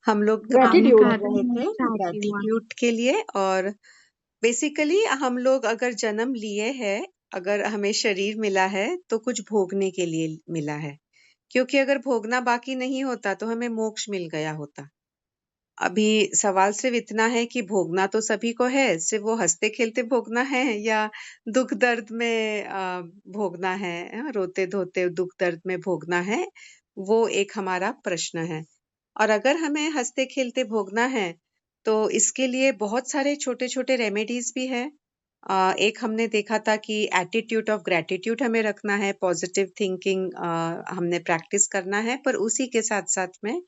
हम लोग बात ग्रैटिट्यूड। कर रहे थे ग्रैटिट्यूड के लिए। और बेसिकली हम लोग अगर जन्म लिए हैं, अगर हमें शरीर मिला है तो कुछ भोगने के लिए मिला है, क्योंकि अगर भोगना बाकी नहीं होता तो हमें मोक्ष मिल गया होता। अभी सवाल सिर्फ इतना है कि भोगना तो सभी को है, सिर्फ वो हंसते खेलते भोगना है या दुख दर्द में भोगना है, रोते धोते दुख दर्द में भोगना है, वो एक हमारा प्रश्न है। और अगर हमें हंसते खेलते भोगना है तो इसके लिए बहुत सारे छोटे छोटे रेमेडीज भी है। एक हमने देखा था कि एटीट्यूड ऑफ ग्रेटिट्यूड हमें रखना है, पॉजिटिव थिंकिंग हमने प्रैक्टिस करना है, पर उसी के साथ साथ में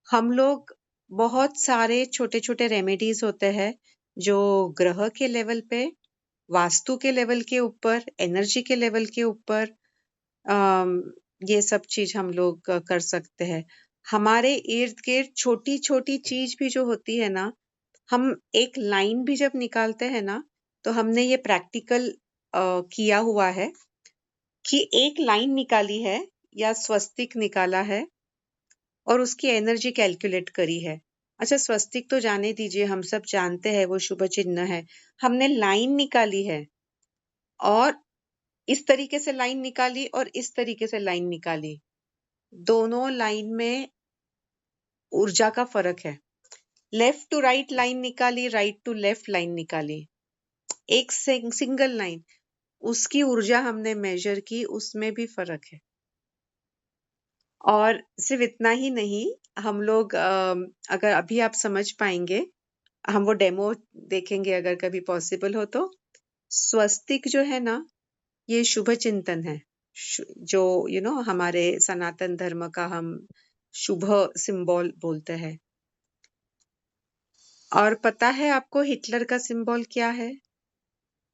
हम लोग बहुत सारे छोटे छोटे रेमेडीज होते हैं जो ग्रह के लेवल पे, वास्तु के लेवल के ऊपर, एनर्जी के लेवल के ऊपर अम, ये सब चीज हम लोग कर सकते हैं। हमारे इर्द गिर्द छोटी छोटी चीज भी जो होती है ना, हम एक लाइन भी जब निकालते हैं ना, तो हमने ये प्रैक्टिकल किया हुआ है कि एक लाइन निकाली है या स्वस्तिक निकाला है और उसकी एनर्जी कैलकुलेट करी है। अच्छा, स्वस्तिक तो जाने दीजिए, हम सब जानते हैं वो शुभ चिन्ह है। हमने लाइन निकाली है और इस तरीके से लाइन निकाली और इस तरीके से लाइन निकाली, दोनों लाइन में ऊर्जा का फर्क है। लेफ्ट टू राइट लाइन निकाली, राइट टू लेफ्ट लाइन निकाली, एक सिंगल लाइन, उसकी ऊर्जा हमने मेजर की, उसमें भी फर्क है। और सिर्फ इतना ही नहीं, हम लोग अगर अभी आप समझ पाएंगे, हम वो डेमो देखेंगे अगर कभी पॉसिबल हो तो। स्वस्तिक जो है ना, ये शुभ चिंतन है, जो हमारे सनातन धर्म का हम शुभ सिंबल बोलते हैं। और पता है आपको हिटलर का सिंबल क्या है?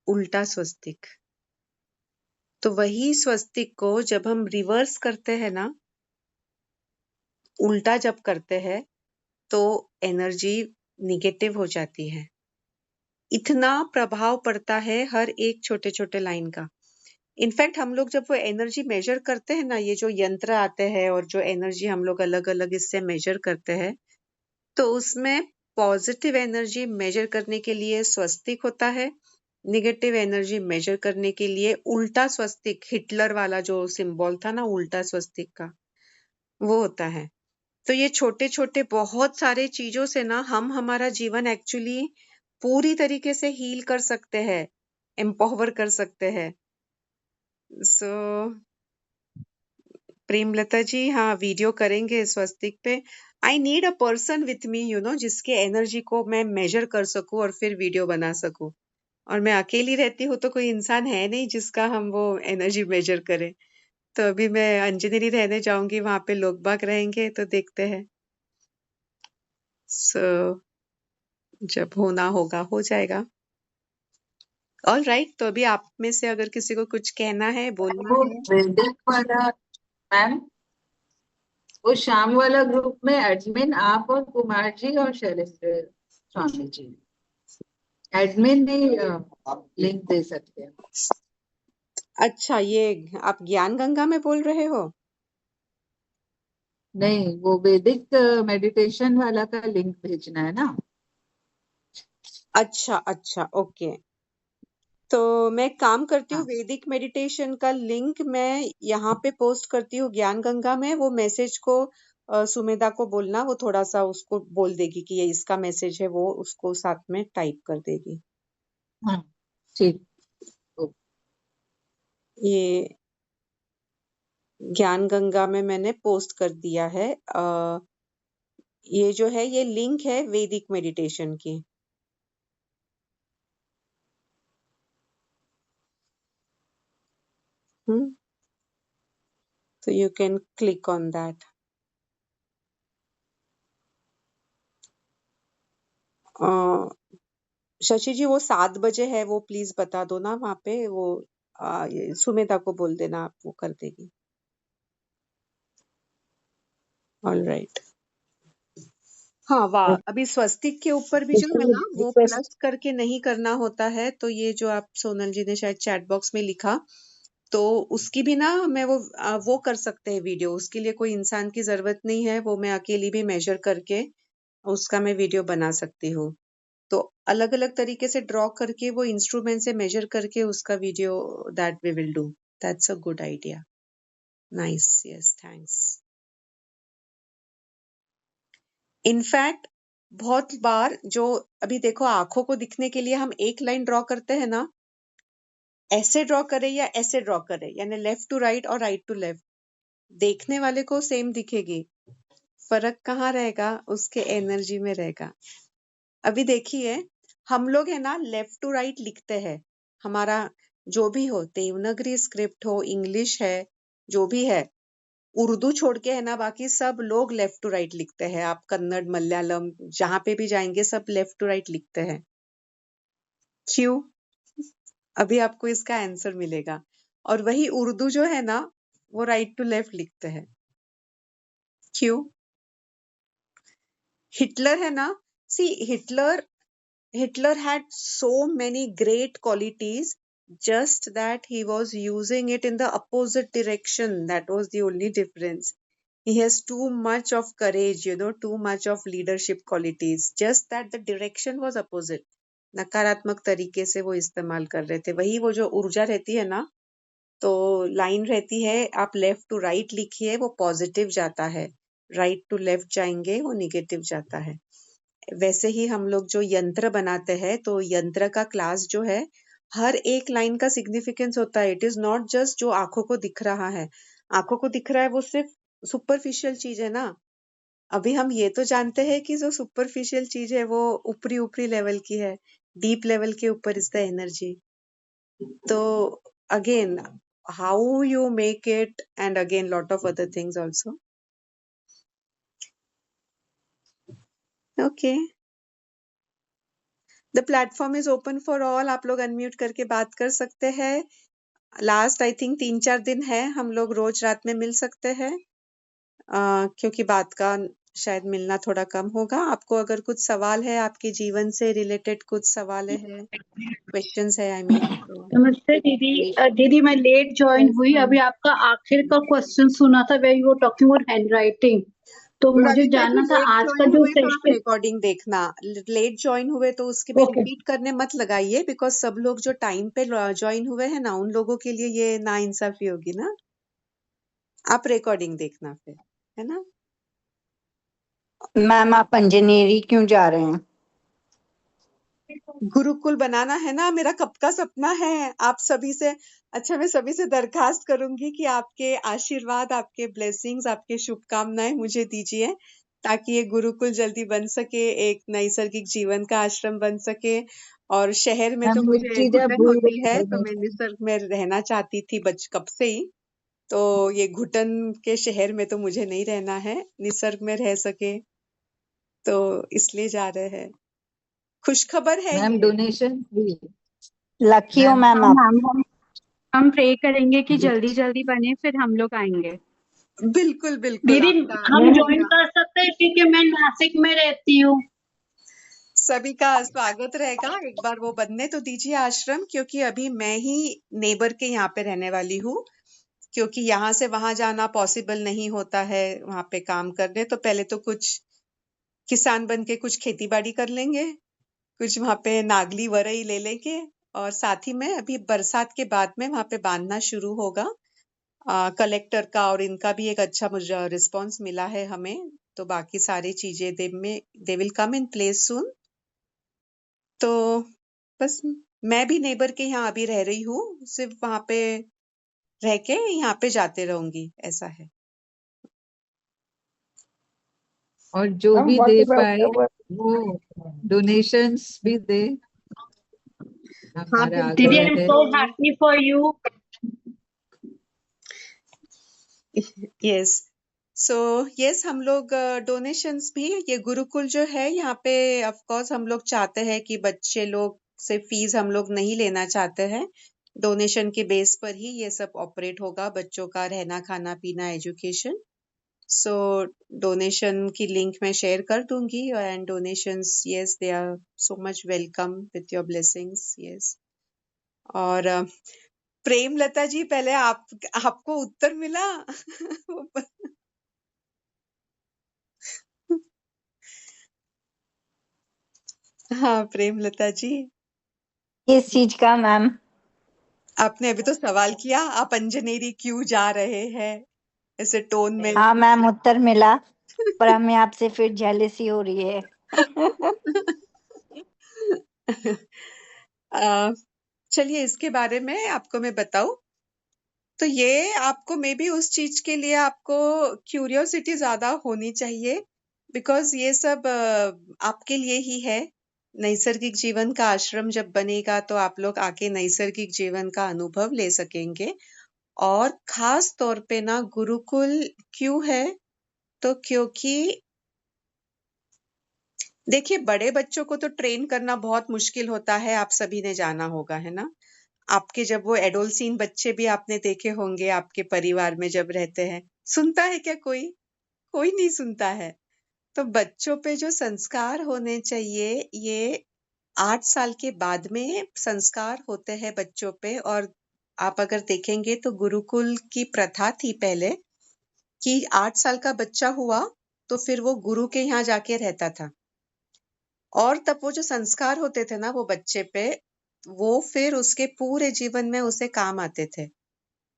उल्टा स्वस्तिक। तो वही स्वस्तिक को जब हम रिवर्स करते हैं ना, उल्टा जब करते हैं, तो एनर्जी निगेटिव हो जाती है। इतना प्रभाव पड़ता है हर एक छोटे छोटे लाइन का। इनफैक्ट हम लोग जब वो एनर्जी मेजर करते हैं ना, ये जो यंत्र आते हैं और जो एनर्जी हम लोग अलग अलग इससे मेजर करते हैं, तो उसमें पॉजिटिव एनर्जी मेजर करने के लिए स्वस्तिक होता है, निगेटिव एनर्जी मेजर करने के लिए उल्टा स्वस्तिक, हिटलर वाला जो सिंबल था ना उल्टा स्वस्तिक का, वो होता है। तो ये छोटे छोटे बहुत सारे चीजों से ना हम हमारा जीवन एक्चुअली पूरी तरीके से हील कर सकते हैं, एम्पावर कर सकते हैं। सो प्रेमलता जी, हाँ वीडियो करेंगे स्वस्तिक पे। I need a person with me, जिसके एनर्जी को मैं मेजर कर सकूं और फिर वीडियो बना सकूं। और मैं अकेली रहती हूँ तो कोई इंसान है नहीं जिसका हम वो एनर्जी मेजर करें। तो अभी मैं इंजीनियरी रहने जाऊंगी, वहां पे लोग बाग रहेंगे, तो देखते हैं। सो जब होना होगा हो जाएगा। ऑल राइट, तो अभी आप में से अगर किसी को कुछ कहना है, बोलना वो है। वैदिक वाला, मैम, वो शाम वाला ग्रुप में एडमिन आप और कुमार जी और शैलेंद्र स्वामी जी, एडमिन नहीं लिंक दे सकते हैं। अच्छा, ये आप ज्ञान गंगा में बोल रहे हो? नहीं, वो वैदिक मेडिटेशन वाला का लिंक भेजना है ना। अच्छा अच्छा, ओके। तो मैं काम करती हूँ, हाँ वैदिक मेडिटेशन का लिंक मैं यहाँ पे पोस्ट करती हूँ ज्ञान गंगा में। वो मैसेज को सुमेधा को बोलना, वो थोड़ा सा उसको बोल देगी कि ये इसका मैसेज है, वो उसको साथ में टाइप कर देगी। हाँ, ठीक। ये ज्ञान गंगा में मैंने पोस्ट कर दिया है। ये जो है, ये लिंक है वैदिक मेडिटेशन की। So you can click on that. Shashi जी, वो 7 बजे है, वो प्लीज बता दो ना वहाँ पे। वो ये सुमेधा को बोल देना, आप वो कर देगी। All right. हाँ वाह, अभी स्वस्तिक के ऊपर भी जो है ना, वो रिक्वेस्ट। प्लस करके नहीं करना होता है। तो ये जो आप सोनल जी ने शायद चैट बॉक्स में लिखा तो उसकी भी ना मैं वो कर सकते हैं वीडियो, उसके लिए कोई इंसान की जरूरत नहीं है, वो मैं अकेली भी मेजर करके उसका मैं वीडियो बना सकती हूँ। तो अलग अलग तरीके से ड्रॉ करके वो इंस्ट्रूमेंट से मेजर करके उसका video that we will do. That's a good idea. Nice, yes, thanks. In fact बहुत बार जो अभी देखो आंखों को दिखने के लिए हम एक लाइन ड्रॉ करते हैं ना, ऐसे ड्रॉ करें या ऐसे ड्रॉ करें, यानी लेफ्ट टू राइट और राइट टू लेफ्ट, देखने वाले को सेम दिखेगी। फर्क कहाँ रहेगा? उसके एनर्जी में रहेगा। अभी देखिए, हम लोग है ना लेफ्ट टू राइट लिखते हैं, हमारा जो भी हो, देवनागरी स्क्रिप्ट हो, इंग्लिश है, जो भी है, उर्दू छोड़ के है ना, बाकी सब लोग लेफ्ट टू राइट लिखते हैं। आप कन्नड़, मलयालम जहां पे भी जाएंगे सब लेफ्ट टू राइट लिखते हैं। क्यों? अभी आपको इसका आंसर मिलेगा। और वही उर्दू जो है ना, वो राइट टू लेफ्ट लिखते हैं। क्यों? हिटलर है ना, सी Hitler had so many great qualities, just that he was using it in the opposite direction. That was the only difference. He has too much of courage, too much of leadership qualities. Just that the direction was opposite. नकारात्मक तरीके से वो इस्तेमाल कर रहे थे। वही वो जो ऊर्जा रहती है ना, तो लाइन रहती है, आप लेफ्ट टू राइट लिखिए, वो पॉजिटिव जाता है, राइट टू लेफ्ट जाएंगे वो निगेटिव जाता है। वैसे ही हम लोग जो यंत्र बनाते हैं, तो यंत्र का क्लास जो है, हर एक लाइन का सिग्निफिकेंस होता है। इट इज नॉट जस्ट जो आंखों को दिख रहा है। आंखों को दिख रहा है वो सिर्फ सुपरफिशियल चीज है ना। अभी हम ये तो जानते हैं कि जो सुपरफिशियल चीज है वो ऊपरी ऊपरी लेवल की है, डीप लेवल के ऊपर इज द एनर्जी। तो again, how you make it, and again lot of other things also. Okay, the platform is open for all. आप लोग अनम्यूट करके बात कर सकते हैं। लास्ट आई थिंक 3-4 दिन है, हम लोग रोज रात में मिल सकते हैं, क्योंकि बात का शायद मिलना थोड़ा कम होगा। आपको अगर कुछ सवाल है, आपके जीवन से रिलेटेड कुछ सवाल है, क्वेश्चंस है, आई मीन, तो नमस्ते दीदी। दीदी मैं लेट ज्वाइन Yes, हुई, ma'am. अभी आपका आखिर का क्वेश्चन सुना था, where you were talking about handwriting, तो मुझे राधिका जी, जानना था लेट आज का ज्वाइन जो हुए तो आप सेशन। रिकॉर्डिंग देखना। लेट ज्वाइन हुए तो उसके में ओके, रिपीट करने मत लगाइए, बिकॉज सब लोग जो टाइम पे ज्वाइन हुए हैं ना, उन लोगों के लिए ये नाइंसाफी होगी ना। आप रिकॉर्डिंग देखना फिर, है ना। मैम आप इंजीनियरिंग क्यों जा रहे हैं? गुरुकुल बनाना है ना, मेरा कब का सपना है। आप सभी से, अच्छा, मैं सभी से दरखास्त करूंगी कि आपके आशीर्वाद, आपके ब्लेसिंग्स, आपके शुभकामनाएं मुझे दीजिए, ताकि ये गुरुकुल जल्दी बन सके, एक नैसर्गिक जीवन का आश्रम बन सके। और शहर में तो मैम एक मुझे चीज आप घुटन भूल होती गई है, तो मैं डोनेशन। निसर्ग में रहना चाहती थी कब से ही। तो ये घुटन के शहर में तो मुझे नहीं रहना है, निसर्ग में रह सके, तो इसलिए जा रहे हैं। खुशखबर है मैम ये। डोनेशन भी लकी हो मैम। मैम हाँ आप। मैम, हम प्रे करेंगे कि जल्दी जल्दी बने, फिर हम लोग आएंगे। बिल्कुल बिल्कुल, दीदी आपका हम ज्वाइन आपका कर सकते हैं क्योंकि मैं नासिक में रहती हूँ। सभी का स्वागत रहेगा। एक बार वो बनने तो दीजिए आश्रम, क्योंकि अभी मैं ही नेबर के यहाँ पे रहने वाली हूँ, क्योंकि यहाँ से वहां जाना पॉसिबल नहीं होता है वहां पे काम करने। तो पहले तो कुछ किसान बन के कुछ खेती बाड़ी कर लेंगे, कुछ वहां पे नागली वरई ले लेंगे, और साथ ही में अभी बरसात के बाद में वहां पे बांधना शुरू होगा। कलेक्टर का और इनका भी एक अच्छा मुझे रिस्पॉन्स मिला है हमें, तो बाकी सारी चीजें they will come in place सून। तो बस मैं भी नेबर के यहाँ अभी रह रही हूँ, सिर्फ वहां पे रह के यहाँ पे जाते रहूंगी, ऐसा है। और जो मैम भी व्हाट दे अबाउट पाए वो डोनेशंस भी दे, हाँ हमारा दीदी आग्रह आई एम है। सो बिल्कुल। Happy for you. Yes, so yes, हम लोग डोनेशंस भी, ये गुरुकुल जो है यहाँ पे, ऑफ कोर्स हम लोग चाहते हैं कि बच्चे लोग से फीस हम लोग नहीं लेना चाहते हैं। डोनेशन के बेस पर ही ये सब ऑपरेट होगा, बच्चों का रहना, खाना, पीना, एजुकेशन। सो डोनेशन की लिंक मैं शेयर कर दूंगी, and donations, yes, they are so much welcome with your blessings, yes. और प्रेमलता जी, पहले आपको उत्तर मिला। हाँ प्रेमलता जी, किस चीज का मैम? आपने अभी तो सवाल किया, आप अंजनेरी क्यों जा रहे हैं, ऐसे टोन में। हाँ मैम, उत्तर मिला, पर हमें आपसे फिर जेलसी हो रही है। अ, चलिए इसके बारे में आपको मैं बताऊं, तो ये आपको मे बी उस चीज के लिए आपको क्यूरियोसिटी ज्यादा होनी चाहिए, बिकॉज ये सब आपके लिए ही है। नैसर्गिक जीवन का आश्रम जब बनेगा तो आप लोग आके नैसर्गिक जीवन का अनुभव ले सकेंगे। और खास तौर पे ना गुरुकुल क्यों है, तो क्योंकि देखिए बड़े बच्चों को तो ट्रेन करना बहुत मुश्किल होता है, आप सभी ने जाना होगा, है ना। आपके जब वो एडोलसीन बच्चे भी आपने देखे होंगे आपके परिवार में जब रहते हैं, सुनता है क्या कोई? कोई नहीं सुनता है। तो बच्चों पे जो संस्कार होने चाहिए, ये 8 साल के बाद में संस्कार होते हैं बच्चों पे। और आप अगर देखेंगे तो गुरुकुल की प्रथा थी पहले कि 8 साल का बच्चा हुआ तो फिर वो गुरु के यहाँ जाके रहता था, और तब वो जो संस्कार होते थे ना वो बच्चे पे, वो फिर उसके पूरे जीवन में उसे काम आते थे।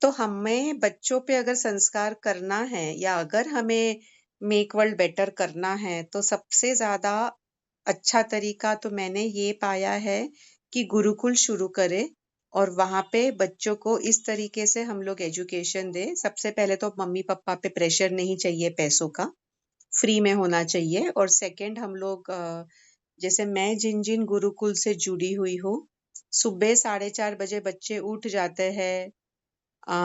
तो हमें बच्चों पे अगर संस्कार करना है या अगर हमें मेक वर्ल्ड बेटर करना है, तो सबसे ज्यादा अच्छा तरीका तो मैंने ये पाया है कि गुरुकुल शुरू करे और वहां पे बच्चों को इस तरीके से हम लोग एजुकेशन दे। सबसे पहले तो मम्मी पापा पे प्रेशर नहीं चाहिए पैसों का, फ्री में होना चाहिए। और सेकंड, हम लोग जैसे मैं जिन जिन गुरुकुल से जुड़ी हुई हूँ, सुबह 4:30 बजे बच्चे उठ जाते हैं,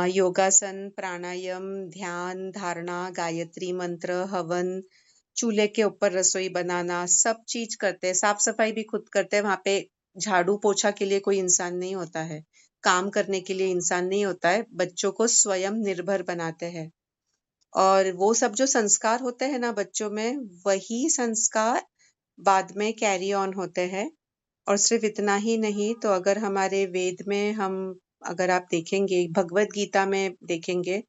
योगासन, प्राणायाम, ध्यान, धारणा, गायत्री मंत्र, हवन, चूल्हे के ऊपर रसोई बनाना, सब चीज करते हैं। साफ सफाई भी खुद करते हैं। वहां पे झाड़ू पोछा के लिए कोई इंसान नहीं होता है, काम करने के लिए इंसान नहीं होता है। बच्चों को स्वयं निर्भर बनाते हैं। और वो सब जो संस्कार होते हैं ना बच्चों में, वही संस्कार बाद में कैरी ऑन होते हैं। और सिर्फ इतना ही नहीं, तो अगर हमारे वेद में हम, अगर आप देखेंगे भगवत गीता में देखेंगे,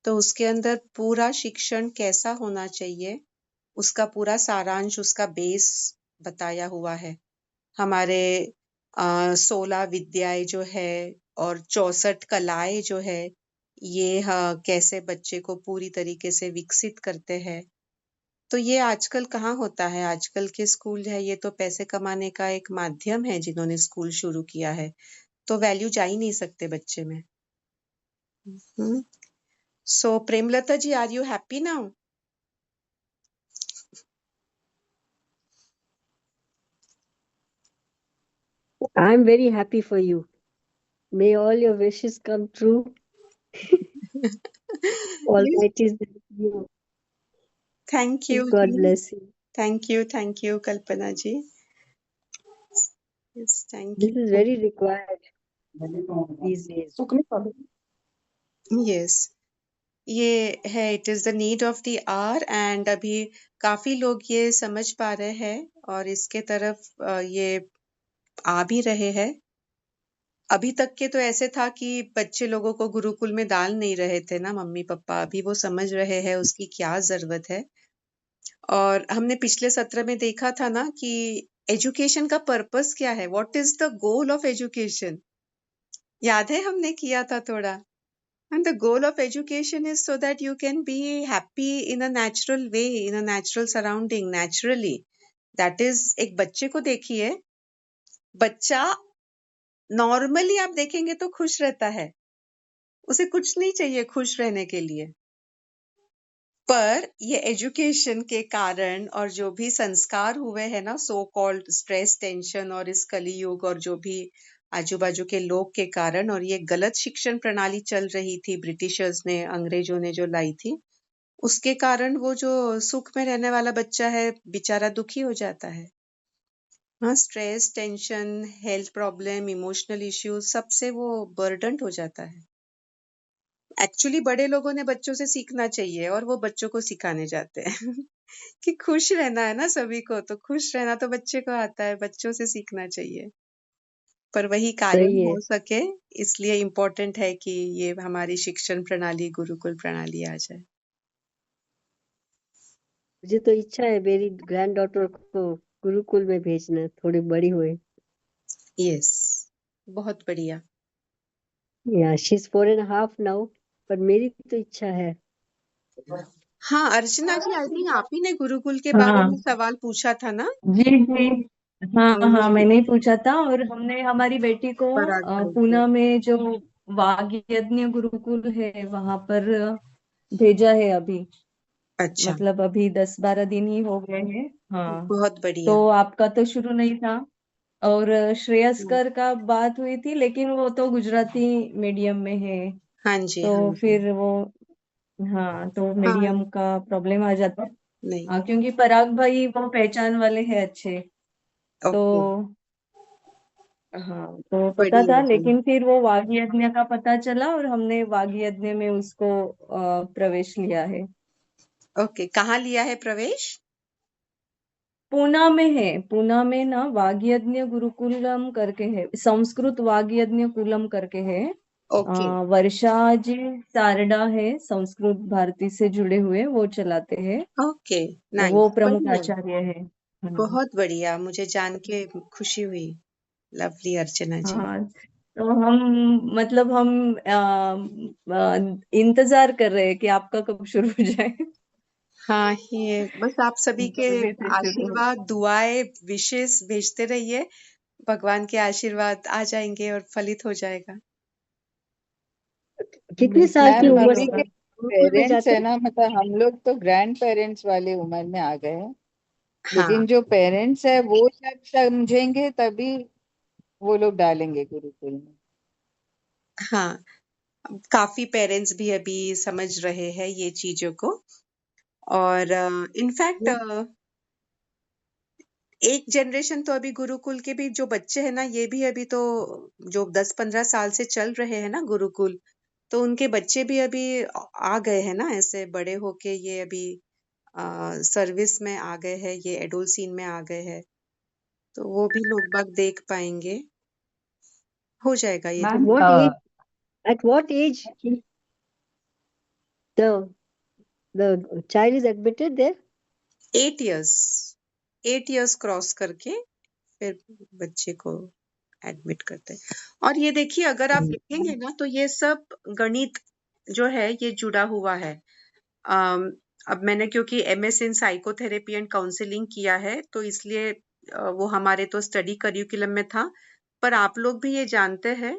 तो उसके अंदर पूरा शिक्षण कैसा होना चाहिए, उसका पूरा सारांश, उसका बेस बताया हुआ है। हमारे 16 विद्याएं जो है और 64 कलाएं जो है, ये कैसे बच्चे को पूरी तरीके से विकसित करते हैं। तो ये आजकल कहाँ होता है, आजकल के स्कूल है ये तो पैसे कमाने का एक माध्यम है, जिन्होंने स्कूल शुरू किया है, तो वैल्यू जा ही नहीं सकते बच्चे में। So Premlata ji, are you happy now? I'm very happy for you. May all your wishes come true. Almighty is with you. Thank you God ji, bless you. Thank you Kalpana ji. Yes, thank This is very required these days. You. Yes, ये है, it is the need of the hour. And अभी काफी लोग ये समझ पा रहे हैं और इसके तरफ ये आ भी रहे हैं। अभी तक के तो ऐसे था कि बच्चे लोगों को गुरुकुल में डाल नहीं रहे थे ना मम्मी पापा, अभी वो समझ रहे हैं उसकी क्या जरूरत है। और हमने पिछले सत्र में देखा था ना कि एजुकेशन का पर्पस क्या है, what is the goal of education, याद है हमने किया था थोड़ा। And the goal of education is so that you can be happy in a natural way, in a natural surrounding, naturally. That is, एक बच्चे को देखिए, बच्चा नॉर्मली आप देखेंगे तो खुश रहता है, उसे कुछ नहीं चाहिए खुश रहने के लिए। पर ये एजुकेशन के कारण और जो भी संस्कार हुए हैं ना, सो कॉल्ड स्ट्रेस, टेंशन और इस कलयुग और जो भी आजू बाजू के लोग के कारण, और ये गलत शिक्षण प्रणाली चल रही थी, ब्रिटिशर्स ने, अंग्रेजों ने जो लाई थी, उसके कारण वो जो सुख में रहने वाला बच्चा है बेचारा दुखी हो जाता है। हाँ, stress, tension, health problem, emotional issues, सबसे वो बर्डन्ड हो जाता है। एक्चुअली बड़े लोगों ने बच्चों से सीखना चाहिए और वो बच्चों को सिखाने जाते हैं कि खुश रहना है ना सभी को, तो खुश रहना तो बच्चे को आता है, बच्चों से सीखना चाहिए। पर वही कायम सही है। हो सके, इसलिए इम्पोर्टेंट है कि ये हमारी शिक्षण प्रणाली गुरुकुल प्रणाली आ जाए। मुझे तो इच्छा है मेरी ग्रैंड डॉटर को गुरुकुल में भेजना, थोड़ी बड़ी हुए। यस, बहुत बढ़िया। या शी इज 4.5 नाउ, पर मेरी तो इच्छा है। हाँ अर्चना जी, आई थिंक आप ही ने गुरुकुल के बारे में हाँ सवाल पूछा था ना? जी जी। हाँ हाँ, ये मैंने ही पूछा था। और हमने हमारी बेटी को पराग भाई से। पूना में जो वाग यज्ञ गुरुकुल है वहां पर भेजा है अभी। अच्छा, मतलब अभी 10-12 दिन ही हो गए हैं। हाँ, बहुत बढ़िया। तो आपका तो शुरू नहीं था। और हम्म, श्रेयस्कर का बात हुई थी, लेकिन वो तो गुजराती मीडियम में है। हाँ जी, हाँ तो जी। फिर वो, हाँ, तो हाँ, मीडियम का प्रॉब्लम आ जाता है। नहीं, हाँ, क्योंकि पराग भाई वो पहचान वाले हैं अच्छे। तो ओके, हाँ, तो पता बढ़िया था, जी। लेकिन फिर वो वाग यज्ञ का पता चला और हमने वाग यज्ञ में उसको प्रवेश लिया है। ओके, कहाँ लिया है प्रवेश? पूना में है। पूना में ना वाग यज्ञ गुरुकुलम करके है, संस्कृत वाग यज्ञ कुलम करके है। ओके, वर्षा जी सारडा है, संस्कृत भारती से जुड़े हुए, वो चलाते हैं। ओके, वो नाइस, प्रमुख बढ़िया, आचार्य है। हाँ बहुत बढ़िया, मुझे जान के खुशी हुई। लवली अर्चना जी। हाँ। तो हम, मतलब हम इंतजार कर रहे हैं कि आपका कब शुरू हो जाए। हाँ, ये बस आप सभी के जल्दी से शुरू हो। आशीर्वाद, दुआएं, विशेष भेजते रहिए, भगवान के आशीर्वाद आ जाएंगे और फलित हो जाएगा। कितने साल की मैम जल्दी उम्र अभी से होगा। के गुरुकुल में पेरेंट्स जाते है हैं? ना, मतलब हम लोग तो ग्रैंड पेरेंट्स वाले उम्र में आ गए हैं, हाँ, लेकिन जो पेरेंट्स है वो जब समझेंगे तभी वो लोग डालेंगे गुरुकुल में। हाँ, काफी पेरेंट्स भी अभी समझ रहे हैं ये चीजों को। और इनफैक्ट एक जनरेशन तो अभी गुरुकुल के भी जो बच्चे हैं ना, ये भी अभी तो जो 10-15 साल से चल रहे हैं ना गुरुकुल, तो उनके बच्चे भी अभी आ गए हैं ना, ऐसे बड़े होके ये अभी सर्विस में आ गए हैं, ये एडोल सीन में आ गए हैं, तो वो भी लोग बाग देख पाएंगे। हो जाएगा ये At मैम, धीरे what age? At what age the the child is admitted there? 8 years, 8 years cross करके फिर बच्चे को एडमिट करते हैं। और ये देखिए, अगर आप देखेंगे ना, तो ये सब गणित जो है ये जुड़ा हुआ है। अम, अब मैंने क्योंकि MS in psychotherapy and counselling किया है, तो इसलिए वो हमारे तो स्टडी करिकुलम में था। पर आप लोग भी ये जानते हैं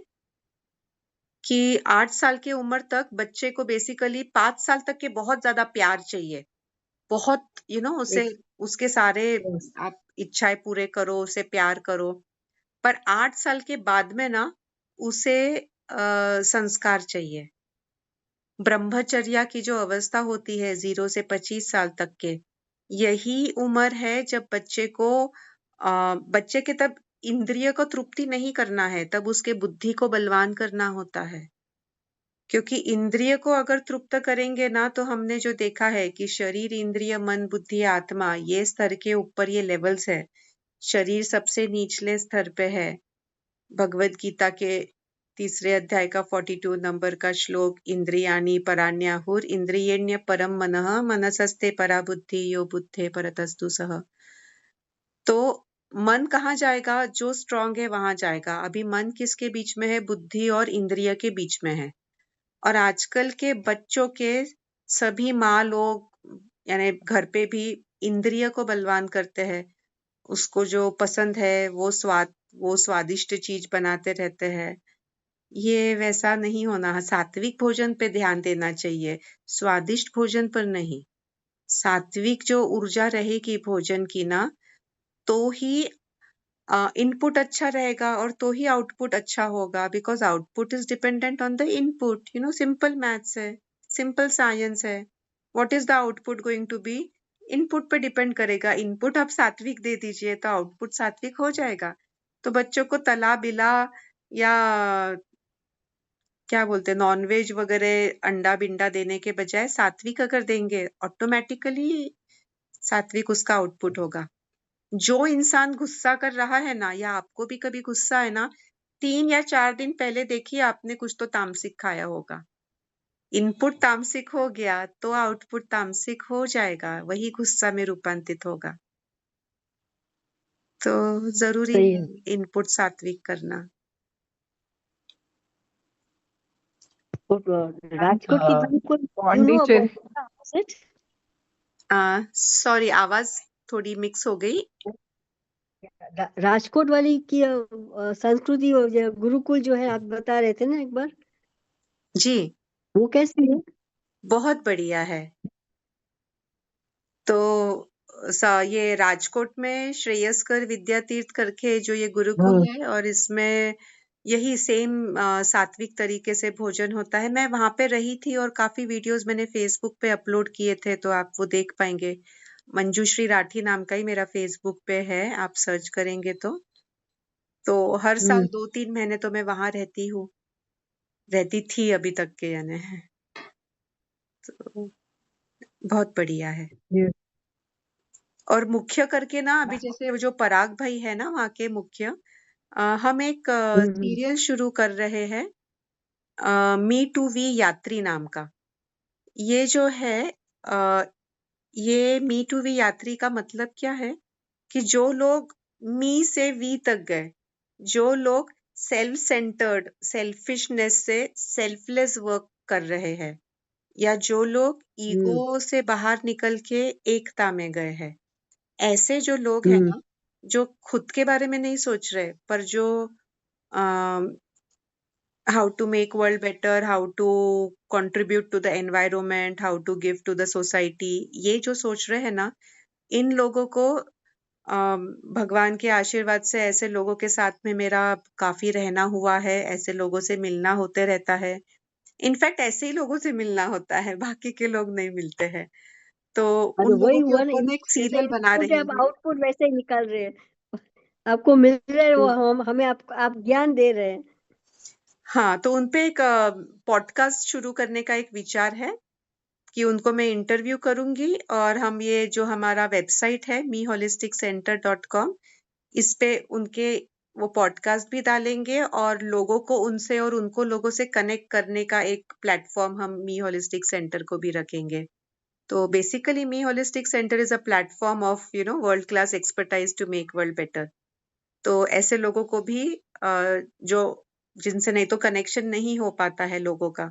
कि 8 साल की उम्र तक बच्चे को बेसिकली 5 साल तक के बहुत ज्यादा प्यार चाहिए, बहुत उसे, Yes. उसके सारे Yes. आप इच्छाएं पूरे करो, उसे प्यार करो। पर 8 साल के बाद में ना उसे संस्कार चाहिए। ब्रह्मचर्या की जो अवस्था होती है 0 से 25 साल तक के, यही उम्र है जब बच्चे को बच्चे के तब इंद्रिय को तृप्ति नहीं करना है, तब उसके बुद्धि को बलवान करना होता है। क्योंकि इंद्रिय को अगर तृप्त करेंगे ना, तो हमने जो देखा है कि शरीर, इंद्रिय, मन, बुद्धि, आत्मा, ये स्तर के ऊपर ये लेवल्स है। शरीर सबसे निचले स्तर पे है। भगवत गीता के 3 अध्याय का 42 नंबर का श्लोक, इंद्रियाणि पराण्याहुर इंद्रियण्य परम मनः मनसस्ते परा बुद्धि यो बुद्धे परतस्तु सः। तो मन कहाँ जाएगा? जो स्ट्रांग है वहां जाएगा। अभी मन किसके बीच में है? बुद्धि और इंद्रिय के बीच में है। और आजकल के बच्चों के सभी माँ लोग, यानी घर पे भी इंद्रिय को बलवान करते हैं। उसको जो पसंद है वो स्वादिष्ट चीज बनाते रहते हैं। ये वैसा नहीं होना। सात्विक भोजन पे ध्यान देना चाहिए, स्वादिष्ट भोजन पर नहीं। सात्विक जो ऊर्जा रहेगी भोजन की ना, तो ही इनपुट अच्छा रहेगा और तो ही आउटपुट अच्छा होगा। Because output is dependent on the input. Simple maths है, सिंपल साइंस है। What is the output going to be? Input पे डिपेंड करेगा। इनपुट आप सात्विक दे दीजिए तो आउटपुट सात्विक हो जाएगा। तो बच्चों को तला बिला या क्या बोलते हैं, नॉनवेज वगैरह अंडा बिंडा देने के बजाय सात्विक अगर देंगे, ऑटोमेटिकली सात्विक उसका आउटपुट होगा। जो इंसान गुस्सा कर रहा है ना, या आपको भी कभी गुस्सा है ना, 3 या 4 दिन पहले देखिए आपने कुछ तो तामसिक खाया होगा। इनपुट तामसिक हो गया तो आउटपुट तामसिक हो जाएगा, वही गुस्सा में रूपांतरित होगा। तो जरूरी सही है है। इनपुट सात्विक करना। और राजकोट की Gurukul, you know Pondicherry. about it? Sorry, आवाज थोड़ी मिक्स हो गई। राजकोट वाली की संस्कृति और जो गुरुकुल जो है आप बता रहे थे ना एक बार, जी, वो कैसी है? बहुत बढ़िया है। तो ये राजकोट में श्रेयस्कर विद्यातीर्थ करके जो ये गुरुकुल हाँ। है, और इसमें यही सेम सात्विक तरीके से भोजन होता है। मैं वहां पे रही थी और काफी वीडियोस मैंने फेसबुक पे अपलोड किए थे, तो आप वो देख पाएंगे। मंजूश्री राठी नाम का ही मेरा फेसबुक पे है, आप सर्च करेंगे तो हर साल 2-3 महीने तो मैं वहां रहती थी अभी तक के, यानी तो बहुत बढ़िया है। ये- और मुख्य करके ना, अभी जैसे वो जो पराग भाई है ना वहाँ के मुख्य, हम एक सीरियल शुरू कर रहे हैं मी टू वी यात्री नाम का। ये जो है ये मी टू वी यात्री का मतलब क्या है कि जो लोग मी से वी तक गए, जो लोग सेल्फ सेंटर्ड, सेल्फिशनेस से सेल्फलेस वर्क कर रहे हैं, या जो लोग ईगो से बाहर निकल के एकता में गए हैं, ऐसे जो लोग हैं ना, जो खुद के बारे में नहीं सोच रहे, पर जो how to make world better, how to contribute to the environment, how to give to the society, ये जो सोच रहे हैं ना, इन लोगों को भगवान के आशीर्वाद से ऐसे लोगों के साथ में मेरा काफी रहना हुआ है, ऐसे लोगों से मिलना होते रहता है। इनफैक्ट ऐसे ही लोगों से मिलना होता है, बाकी के लोग नहीं मिलते हैं। तो और उन वही लोगों के हुआ ना, ऊपर मैं एक जैसे सीरियल बना इनपुट है, रही अब हूँ। आउटपुट वैसे ही निकाल रहे हैं, आपको मिल रहे हैं वो, हम हमें आप ज्ञान दे रहे हैं। हाँ, तो उनपे एक पॉडकास्ट शुरू करने का एक विचार है कि उनको मैं इंटरव्यू करूंगी, और हम ये जो हमारा वेबसाइट है meholisticcenter.com, इस पे उनके वो पॉडकास्ट भी डालेंगे, और लोगों को उनसे और उनको लोगों से कनेक्ट करने का एक प्लेटफॉर्म हम मी होलिस्टिक सेंटर को भी रखेंगे। तो basically me holistic centre is a platform of world class expertise to make world better. तो ऐसे लोगों को भी जो जिनसे नहीं तो कनेक्शन नहीं हो पाता है लोगों का,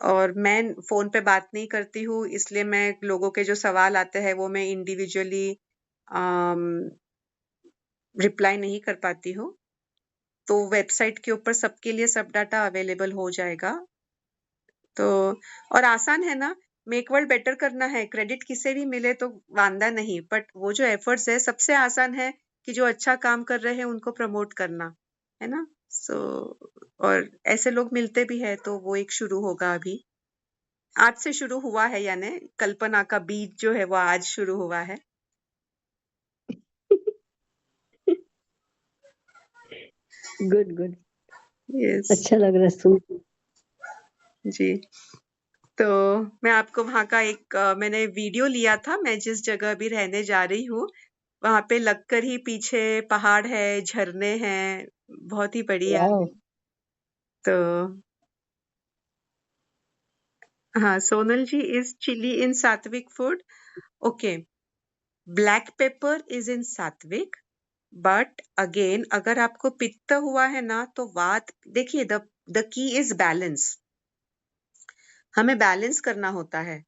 और मैं फोन पे बात नहीं करती हूँ, इसलिए मैं लोगों के जो सवाल आते हैं वो मैं इंडिविजुअली रिप्लाई नहीं कर पाती हूँ। तो वेबसाइट के ऊपर सबके लिए सब डाटा अवेलेबल हो जाएगा। तो और आसान है ना, मेक वर्ल्ड बेटर करना है, क्रेडिट किसे भी मिले तो वांदा नहीं, बट वो जो एफर्ट्स है, सबसे आसान है कि जो अच्छा काम कर रहे हैं उनको प्रमोट करना, है ना। सो और ऐसे लोग मिलते भी है, तो वो एक शुरू होगा अभी, आज से शुरू हुआ है, यानी कल्पना का बीज जो है वो आज शुरू हुआ है। गुड गुड, यस अच्छा लग रहा है सुन के। जी। तो मैं आपको वहाँ का एक मैंने वीडियो लिया था, मैं जिस जगह अभी रहने जा रही हूँ वहां पे लगकर ही पीछे पहाड़ है, झरने हैं, बहुत ही बढ़िया वाओ, है। तो हाँ, सोनल जी, इज चिली इन सात्विक food? Okay, black pepper is in सात्विक, बट अगेन अगर आपको पित्त हुआ है ना, तो वात, देखिए द की इज बैलेंस, हमें बैलेंस करना होता है।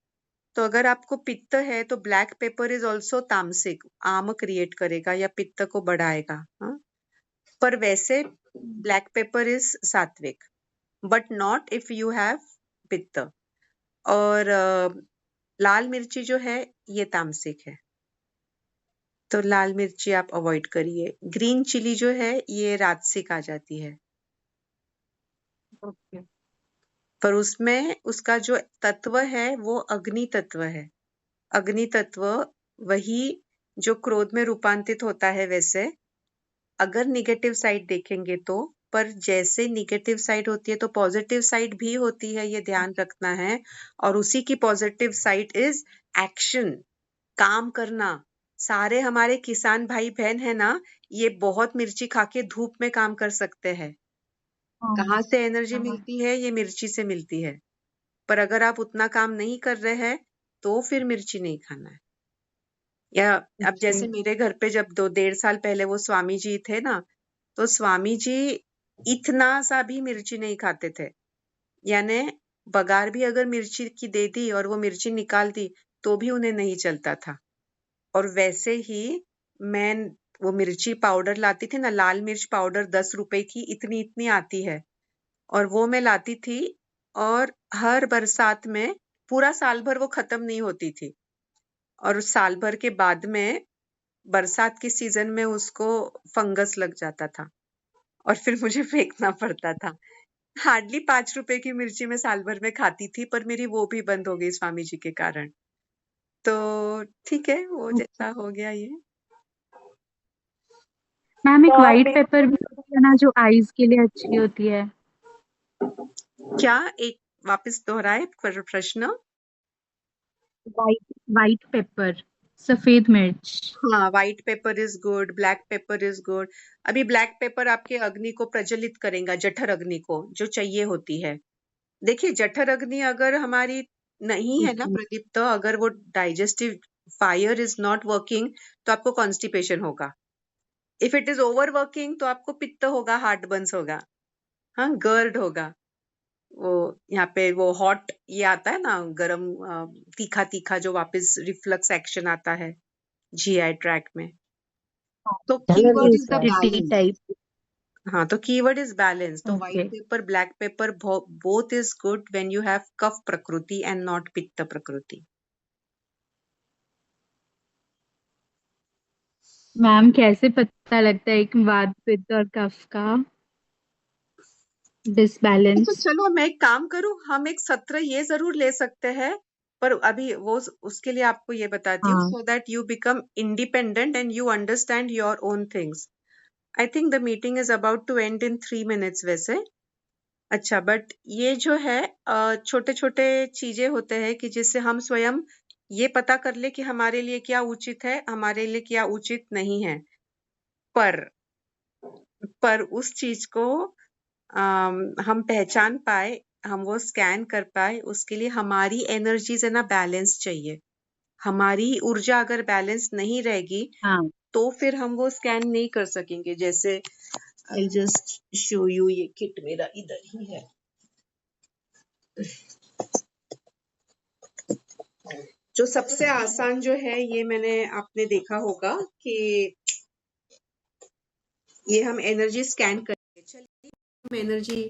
तो अगर आपको पित्त है तो ब्लैक पेपर इज ऑल्सो तामसिक, आम क्रिएट करेगा या पित्त को बढ़ाएगा, हाँ? पर वैसे ब्लैक पेपर इज सात्विक, but not if you have पित्त। और लाल मिर्ची जो है ये तामसिक है, तो लाल मिर्ची आप अवॉइड करिए। ग्रीन चिली जो है ये राजसिक आ जाती है, Okay. पर उसमें उसका जो तत्व है वो अग्नि तत्व है। अग्नि तत्व वही जो क्रोध में रूपांतरित होता है, वैसे अगर निगेटिव साइड देखेंगे तो, पर जैसे निगेटिव साइड होती है तो पॉजिटिव साइड भी होती है, ये ध्यान रखना है। और उसी की पॉजिटिव साइड इज एक्शन, काम करना, सारे हमारे किसान भाई बहन है ना, ये बहुत मिर्ची खा के धूप में काम कर सकते हैं। कहाँ से एनर्जी मिलती है? ये मिर्ची से मिलती है। पर अगर आप उतना काम नहीं कर रहे हैं तो फिर मिर्ची नहीं खाना है। या अब जैसे मेरे घर पे जब 1.5 साल पहले वो स्वामी जी थे ना, तो स्वामी जी इतना सा भी मिर्ची नहीं खाते थे। यानी बघार भी अगर मिर्ची की दे दी और वो मिर्ची निकाल दी तो भी उन्हें नहीं चलता था। और वैसे ही मैं वो मिर्ची पाउडर लाती थी ना, लाल मिर्च पाउडर 10 रुपए की इतनी इतनी आती है, और वो मैं लाती थी, और हर बरसात में पूरा साल भर वो खत्म नहीं होती थी, और साल भर के बाद में बरसात के सीजन में उसको फंगस लग जाता था और फिर मुझे फेंकना पड़ता था। हार्डली 5 रुपए की मिर्ची मैं साल भर में खाती थी, पर मेरी वो भी बंद हो गई स्वामी जी के कारण। तो ठीक है, वो जैसा हो गया ये। मैम एक तो व्हाइट आप पेपर भी होती है ना जो आईज के लिए अच्छी होती है। क्या? एक वापस दोहराए प्रश्न। व्हाइट पेपर, सफेद मिर्च। हाँ, white paper is good, black pepper is good. अभी ब्लैक पेपर आपके अग्नि को प्रज्वलित करेगा, जठर अग्नि को जो चाहिए होती है। देखिए, जठर अग्नि अगर हमारी नहीं है ना प्रदीप्त, अगर वो digestive fire is not working तो आपको कॉन्स्टिपेशन होगा। If it is over working तो आपको पित्त होगा, हार्ट बर्न्स होगा, हाँ, गर्ड होगा। वो यहाँ पे वो हॉट ये आता है ना, गरम तीखा तीखा जो वापस रिफ्लक्स एक्शन आता है जीआई ट्रैक में। तो झलक कीवर्ड नहीं is the sir. T balance. Type. हाँ, तो कीवर्ड इज बैलेंस। तो white okay paper, black paper both is good when you have कफ प्रकृति एंड नॉट पित्त प्रकृति। मैम कैसे पता लगता है एक वात पित्त और कफ का तो डिसबैलेंस? चलो मैं एक काम करूं, हम एक सत्र ये जरूर ले सकते हैं, पर अभी वो उसके लिए आपको ये बताती हूँ, हाँ so that you become independent and you understand your own things. I think the meeting is about to end in 3 minutes वैसे। अच्छा, बट ये जो है छोटे छोटे चीजें होते हैं कि जिससे हम स्वयं ये पता कर ले कि हमारे लिए क्या उचित है, हमारे लिए क्या उचित नहीं है। पर उस चीज को हम पहचान पाए, हम वो स्कैन कर पाए, उसके लिए हमारी एनर्जीज है ना बैलेंस चाहिए। हमारी ऊर्जा अगर बैलेंस नहीं रहेगी हाँ तो फिर हम वो स्कैन नहीं कर सकेंगे। जैसे आई जस्ट शो यू, ये किट मेरा इधर ही है। जो सबसे आसान जो है, ये मैंने आपने देखा होगा कि ये हम एनर्जी स्कैन करेंगे। चलिए हम एनर्जी